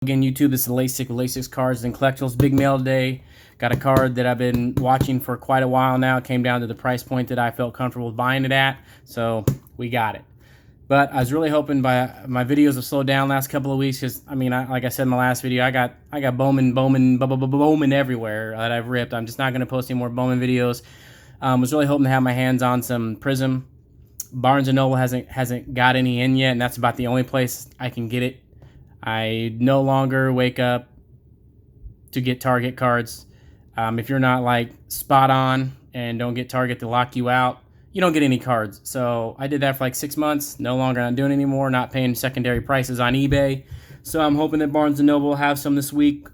Again, YouTube, this is LASIK with LASIK Cards and Collectibles. Big mail day. Got a card that I've been watching for quite a while now. It came down to the price point that I felt comfortable with buying it at, so we got it. But I was really hoping my videos have slowed down last couple of weeks because, I mean, like I said in my last video, I got Bowman everywhere that I've ripped. I'm just not going to post any more Bowman videos. Was really hoping to have my hands on some Prism. Barnes & Noble hasn't got any in yet, and that's about the only place I can get it. I no longer wake up to get Target cards. If you're not like spot on and don't get Target to lock you out, you don't get any cards. So I did that for like 6 months. No longer not doing it anymore. Not paying secondary prices on eBay. So I'm hoping that Barnes & Noble will have some this week.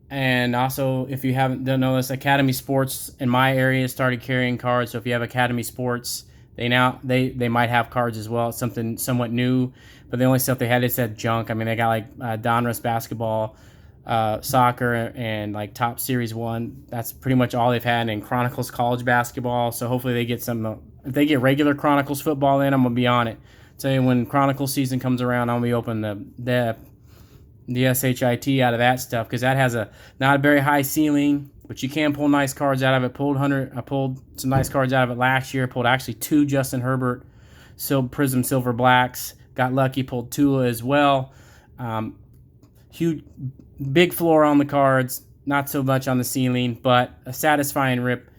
And also, if you don't know this, Academy Sports in my area started carrying cards. So if you have Academy Sports, they might have cards as well. It's something somewhat new, but the only stuff they had is that junk. I mean, they got like Donruss basketball, soccer, and like Top Series 1. That's pretty much all they've had. And Chronicles college basketball. So hopefully they get some. If they get regular Chronicles football in, I'm gonna be on it. Tell you, when Chronicles season comes around, I'll be opening the SHIT out of that stuff, because that has not a very high ceiling, but you can pull nice cards out of it. I pulled some nice cards out of it last year. Pulled actually 2 Justin Herbert Prism Silver Blacks. Got lucky, pulled Tua as well. Huge, big floor on the cards. Not so much on the ceiling, but a satisfying rip.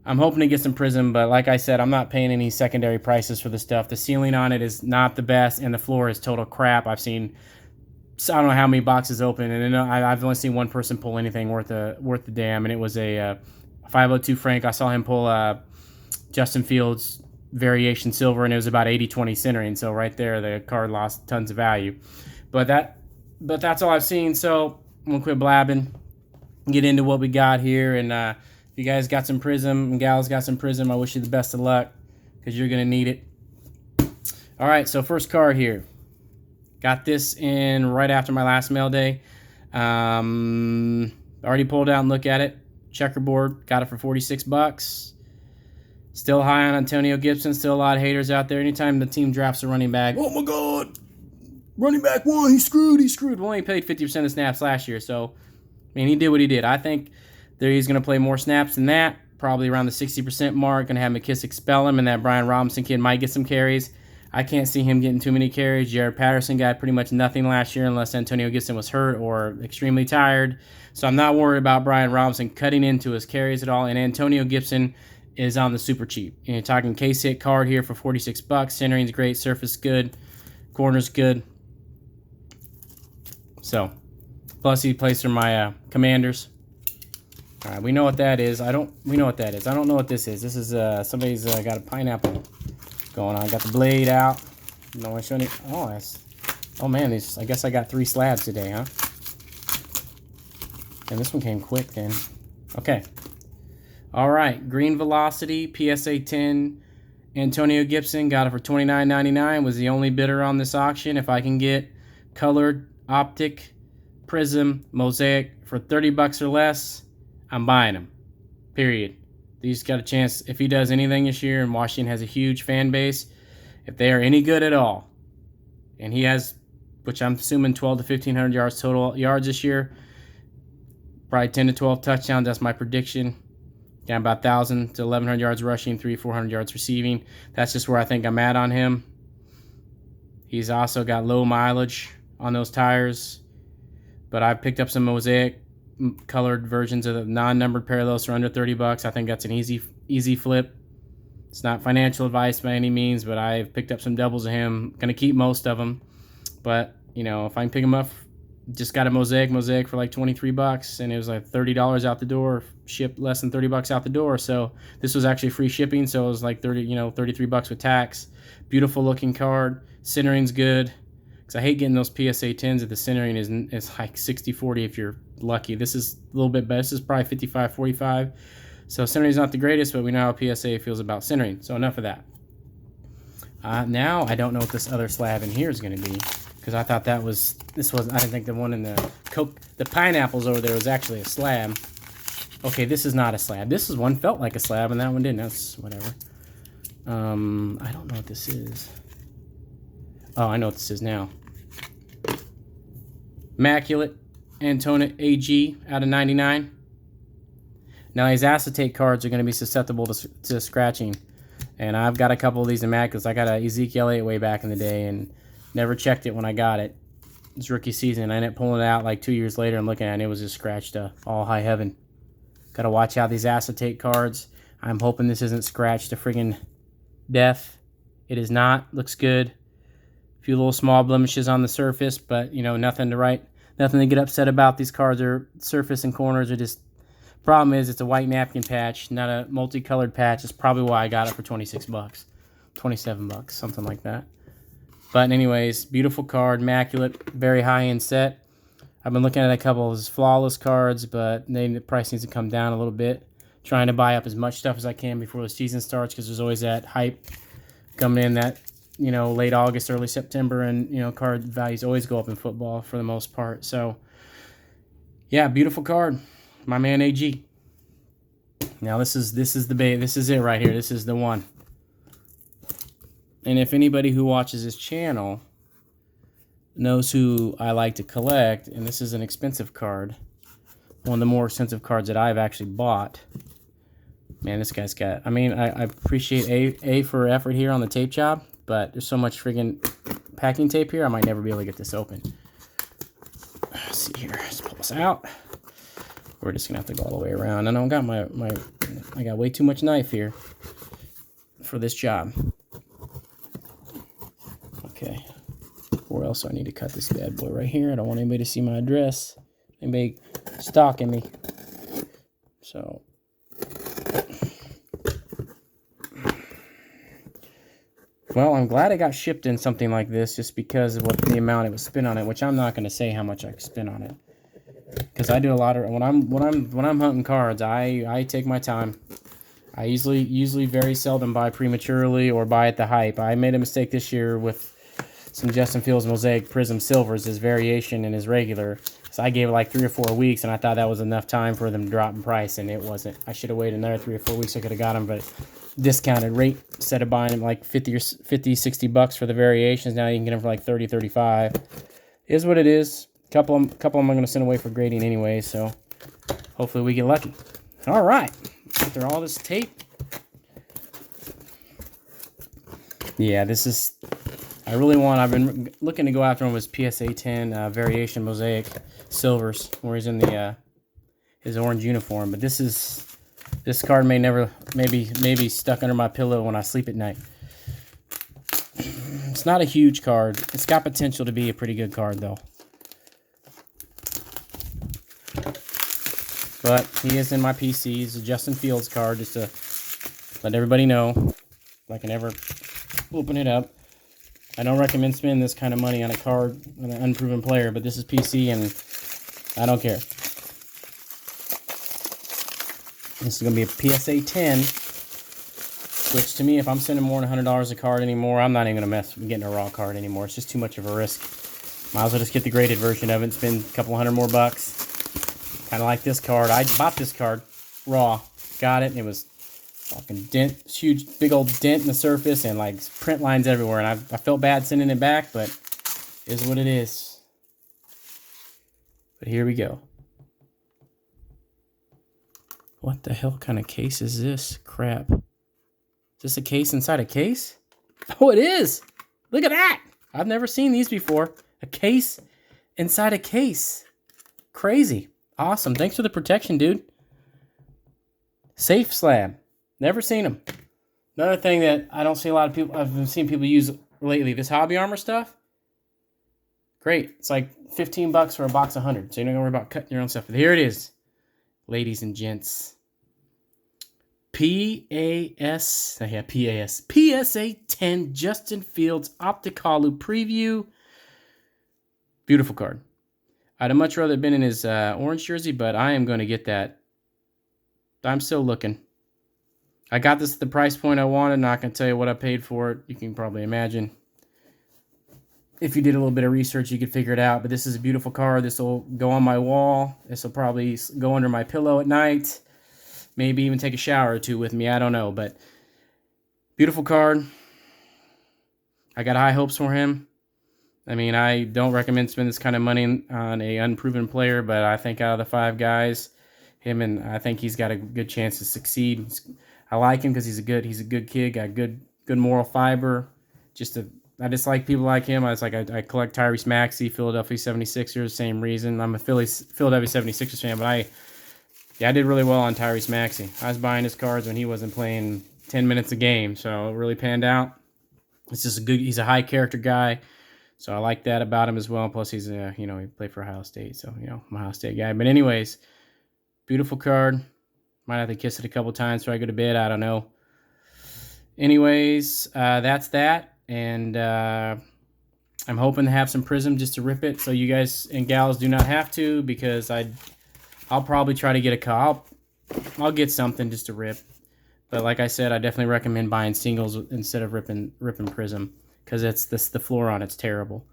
I'm hoping to get some Prism, but like I said, I'm not paying any secondary prices for the stuff. The ceiling on it is not the best, and the floor is total crap. I don't know how many boxes open, and I've only seen one person pull anything worth the damn, and it was a 502 Frank. I saw him pull Justin Fields variation silver, and it was about 80-20 centering. So right there, the card lost tons of value. But that's all I've seen. So I'm gonna quit blabbing, get into what we got here, and if you guys got some Prism and gals got some Prism, I wish you the best of luck, because you're gonna need it. All right, so first card here. Got this in right after my last mail day. Already pulled out and look at it. Checkerboard. Got it for $46. Still high on Antonio Gibson. Still a lot of haters out there. Anytime the team drafts a running back, oh my God, running back one, he's screwed. Well, he played 50% of snaps last year, so I mean, he did what he did. I think that he's going to play more snaps than that, probably around the 60% mark. Going to have McKissick spell him, and that Brian Robinson kid might get some carries. I can't see him getting too many carries. Jared Patterson got pretty much nothing last year unless Antonio Gibson was hurt or extremely tired. So I'm not worried about Brian Robinson cutting into his carries at all. And Antonio Gibson is on the super cheap. And you're talking case hit card here for $46. Centering's great. Surface good. Corner's good. So, plus he plays for my Commanders. All right, we know what that is. We know what that is. I don't know what this is. This is somebody's got a pineapple going on. Got the blade out. No, I showing it. Oh man, I guess I got 3 slabs today, huh? And this one came quick then. Okay. All right, Green Velocity PSA 10 Antonio Gibson, got it for $29.99. Was the only bidder on this auction. If I can get colored optic Prism Mosaic for $30 or less, I'm buying them. Period. He's got a chance, if he does anything this year, and Washington has a huge fan base, if they are any good at all, and he has, which I'm assuming 12 to 1,500 yards total yards this year, probably 10 to 12 touchdowns, that's my prediction. Got about 1,000 to 1,100 yards rushing, 300-400 yards receiving. That's just where I think I'm at on him. He's also got low mileage on those tires, but I've picked up some Mosaic colored versions of the non-numbered parallels for under $30. I think that's an easy flip. It's not financial advice by any means, but I've picked up some doubles of him. Gonna keep most of them, but you know, if I can pick them up, just got a Mosaic for like $23, and it was like $30 out the door. Shipped less than $30 out the door. So this was actually free shipping, so it was like $33 with tax. Beautiful looking card. Centering's good. I hate getting those PSA 10s if the centering is like 60-40 if you're lucky. This is a little bit better. This is probably 55-45. So centering's not the greatest, but we know how PSA feels about centering. So enough of that. Now I don't know what this other slab in here is going to be, because I thought I didn't think the one in the pineapples over there was actually a slab. Okay, this is not a slab. This is one felt like a slab, and that one didn't. That's whatever. I don't know what this is. Oh, I know what this is now. Immaculate Antona AG out of 99. Now these acetate cards are going to be susceptible to scratching. And I've got a couple of these Immaculates. I got a Ezekiel 8 way back in the day and never checked it when I got it. It's rookie season. I ended up pulling it out like 2 years later and looking at it, and it was just scratched to all high heaven. Got to watch out these acetate cards. I'm hoping this isn't scratched to friggin' death. It is not. Looks good. A few little small blemishes on the surface, but, you know, nothing to get upset about. These cards are surface and corners are just... Problem is, it's a white napkin patch, not a multicolored patch. It's probably why I got it for 26 bucks. 27 bucks, something like that. But anyways, beautiful card, immaculate, very high-end set. I've been looking at a couple of his flawless cards, but the price needs to come down a little bit. Trying to buy up as much stuff as I can before the season starts, because there's always that hype coming in that, you know, late August, early September, and, you know, card values always go up in football for the most part. So, yeah, beautiful card. My man AG. Now this is it right here. This is the one. And if anybody who watches this channel knows who I like to collect, and this is an expensive card, one of the more expensive cards that I've actually bought. Man, this guy's got... I mean, I appreciate A for effort here on the tape job, but there's so much friggin' packing tape here, I might never be able to get this open. Let's see here. Let's pull this out. We're just gonna have to go all the way around. I know I got I got way too much knife here for this job. Okay, where else do I need to cut this bad boy? Right here. I don't want anybody to see my address. Anybody stalking me. So, well, I'm glad it got shipped in something like this, just because of what the amount it was spent on it, which I'm not gonna say how much I spent on it. Because I do a lot of when I'm hunting cards, I take my time. I usually very seldom buy prematurely or buy at the hype. I made a mistake this year with some Justin Fields Mosaic Prism Silvers, his variation and his regular. So I gave it like 3 or 4 weeks, and I thought that was enough time for them to drop in price, and it wasn't. I should have waited another 3 or 4 weeks. I could have got them, but discounted rate, instead of buying them like 50 or 50, 60 bucks for the variations, now you can get them for like 30, 35. Is what it is. Couple of them I'm going to send away for grading anyway, so hopefully we get lucky. All right. After all this tape. Yeah, this is... I've been looking to go after one with PSA 10 variation mosaic silvers, where he's in the his orange uniform. But this card maybe stuck under my pillow when I sleep at night. It's not a huge card. It's got potential to be a pretty good card, though. But he is in my PC. He's a Justin Fields card, just to let everybody know. If I can ever open it up. I don't recommend spending this kind of money on a card, on an unproven player, but this is PC, and I don't care. This is going to be a PSA 10, which to me, if I'm spending more than $100 a card anymore, I'm not even going to mess with getting a raw card anymore. It's just too much of a risk. Might as well just get the graded version of it and spend a couple $100 more bucks. Kind of like this card. I bought this card raw, got it, and it was fucking dent, huge, big old dent in the surface, and like print lines everywhere. And I felt bad sending it back, but it is what it is. But here we go. What the hell kind of case is this? Crap. Is this a case inside a case? Oh, it is. Look at that. I've never seen these before. A case inside a case. Crazy. Awesome. Thanks for the protection, dude. Safe slab. Never seen them. Another thing that I don't see a lot of people, I've been seeing people use lately, this Hobby Armor stuff. Great. It's like 15 bucks for a box of 100. So you're not going to worry about cutting your own stuff. But here it is, ladies and gents. PSA 10 Justin Fields Opticalu Preview. Beautiful card. I'd have much rather been in his orange jersey, but I am going to get that. I'm still looking. I got this at the price point I wanted. Not going to tell you what I paid for it. You can probably imagine. If you did a little bit of research, you could figure it out. But this is a beautiful card. This will go on my wall. This will probably go under my pillow at night. Maybe even take a shower or two with me. I don't know. But beautiful card. I got high hopes for him. I mean, I don't recommend spending this kind of money on a unproven player, but I think out of the 5 guys, I think he's got a good chance to succeed. I like him because he's a good kid, got good moral fiber. I just like people like him. I collect Tyrese Maxey, Philadelphia 76ers, same reason. I'm a Philadelphia 76ers fan, but I did really well on Tyrese Maxey. I was buying his cards when he wasn't playing 10 minutes a game, so it really panned out. He's a high character guy. So I like that about him as well. Plus, he played for Ohio State, so I'm an Ohio State guy. But anyways, beautiful card. Might have to kiss it a couple times before I go to bed. I don't know. Anyways, that's that, and I'm hoping to have some Prism just to rip it, so you guys and gals do not have to, because I'll probably try to get a call. I'll get something just to rip. But like I said, I definitely recommend buying singles instead of ripping Prism, because the floor on it's terrible.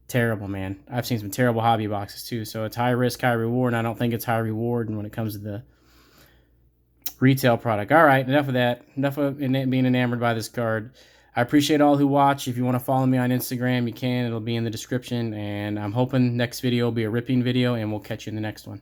Terrible, man. I've seen some terrible hobby boxes too. So it's high risk, high reward, and I don't think it's high reward when it comes to the retail product. All right, enough of that. Enough of being enamored by this card. I appreciate all who watch. If you want to follow me on Instagram, you can. It'll be in the description. And I'm hoping next video will be a ripping video, and we'll catch you in the next one.